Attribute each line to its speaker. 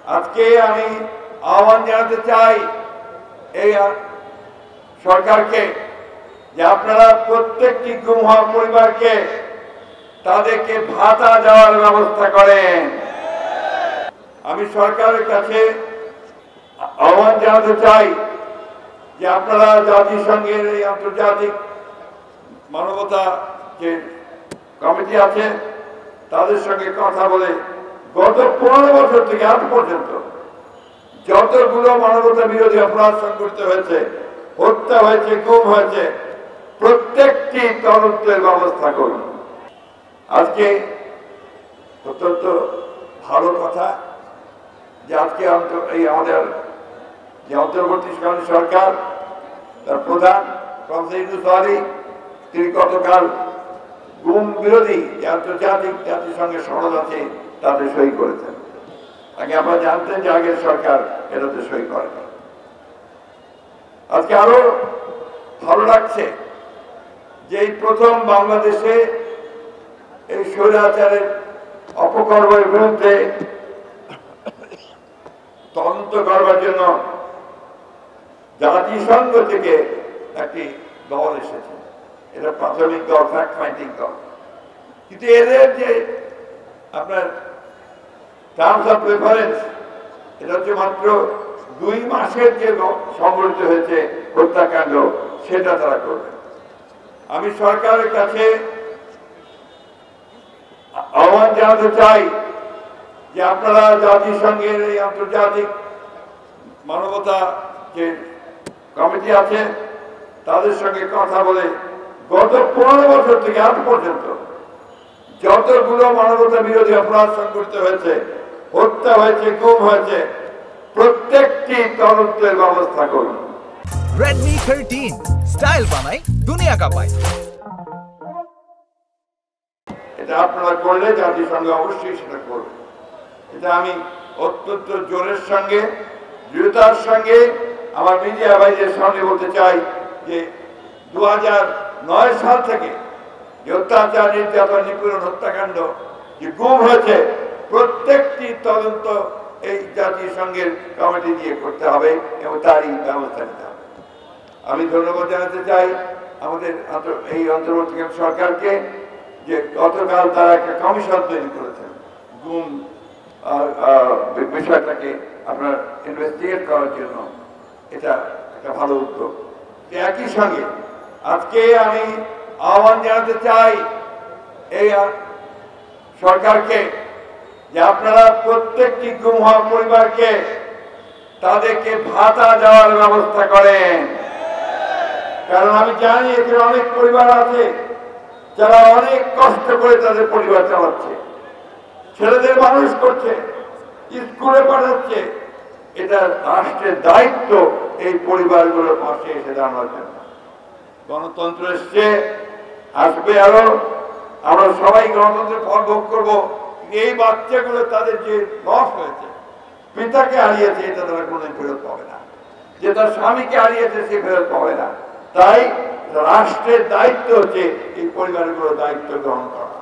Speaker 1: আজকে আমি আহ্বান জানাতে চাই এই সরকারকে যে আপনারা প্রত্যেকটি গুম হওয়া পরিবারকে তাদেরকে ভাতা দেওয়ার ব্যবস্থা করেন। আমি সরকারের কাছে আহ্বান জানাতে চাই যে আপনারা জাতিসংঘের এই আন্তর্জাতিক মানবতা যে কমিটি আছে তাদের সঙ্গে কথা বলে গত 15 বছর থেকে আজ পর্যন্ত যতগুলো মানবতা বিরোধী অপরাধ সংঘটিত হয়েছে, হত্যা হয়েছে, গুম হয়েছে, প্রত্যেকটি তদন্তের ব্যবস্থা করুন। আজকে অত্যন্ত ভালো কথা যে আজকে এই আমাদের যে অন্তর্বর্তীকালীন সরকার তার প্রধান প্রফেসর ইউনূস আলী তিনি গতকাল গুম বিরোধী যে আন্তর্জাতিক জাতিসংঘের সনদ আছে তাতে সই করেছেন। আগে আমরা জানতেন যে আগের সরকার এটাতে সই করেন। আজকে আরো ভালো লাগছে যে এই প্রথম বাংলাদেশে এই স্বৈরাচারের অপকর্মের বিরুদ্ধে তদন্ত করবার জন্য জাতিসংঘ থেকে একটি দল এসেছে। এটা প্রাথমিক দল, ফ্যাক্ট ফাইন্ডিং দল, কিন্তু এদের যে আপনার টার্মস অফ রেফারেন্স এটা হচ্ছে মাত্র 2 মাসের যে সংঘটিত হয়েছে হত্যাকাণ্ড সেটা তারা করবে। আমি সরকারের কাছে আহ্বান জানাতে চাই যে আপনারা জাতিসংঘের এই আন্তর্জাতিক মানবতা যে কমিটি আছে তাদের সঙ্গে কথা বলে গত 15 বছর থেকে আজ পর্যন্ত যতগুলো মানবতা বিরোধী অপরাধ সংঘটিত হয়েছে, হত্যা হয়েছে, গুম হয়েছে, প্রত্যেকটি তদন্তের ব্যবস্থা করুন।
Speaker 2: Redmi 13 স্টাইল বানাই দুনিয়া কাঁপায়।
Speaker 1: এটা আপনারা করলে জাতিসংঘ অবশ্যই সেটা করবে। এটা আমি অত্যন্ত জোরের সঙ্গে, দৃঢ়তার সঙ্গে আমার মিডিয়া ভাইদের সামনে বলতে চাই যে 2009 সাল থেকে যে অত্যাচার, নির্যাতন, নিপীড়ন, হত্যাকাণ্ড যে গুম হয়েছে প্রত্যেকটি তদন্ত এই জাতিসংঘের কমিটি দিয়ে করতে হবে এবং তারই ব্যবস্থা নিতে হবে। আমি ধন্যবাদ জানাতে চাই আমাদের এই অন্তর্বর্তীকালীন সরকারকে যে গতকাল তারা একটা কমিশন তৈরি করেছেন গুম বিষয়টাকে আপনার ইনভেস্টিগেট করার জন্য। এটা একটা ভালো উদ্যোগ। একই সঙ্গে আজকে আমি আহ্বান জানাতে চাই এই সরকারকে যে আপনারা প্রত্যেকটি গুম হওয়া পরিবারকে তাদেরকে ভাতা দেওয়ার ব্যবস্থা করেন। কারণ আমি জানি এখানে অনেক পরিবার আছে যারা অনেক কষ্ট করে তাদের পরিবার চালাচ্ছে, ছেলেদের মানুষ করছে, স্কুলে পাঠাচ্ছে। এটা রাষ্ট্রের দায়িত্ব এই পরিবারগুলোর পাশে এসে দাঁড়ানোর জন্য। গণতন্ত্র এসছে, আসবে আরো, আমরা সবাই গণতন্ত্রের ফল ভোগ করবো। এই বাচ্চাগুলো তাদের যে লস হয়েছে, পিতাকে হারিয়েছে, এটা তারা কোনোদিন ফেরত পাবে না। যে তার স্বামীকে হারিয়েছে সে ফেরত পাবে না। তাই রাষ্ট্রের দায়িত্ব হচ্ছে এই পরিবারগুলোর দায়িত্ব গ্রহণ করা।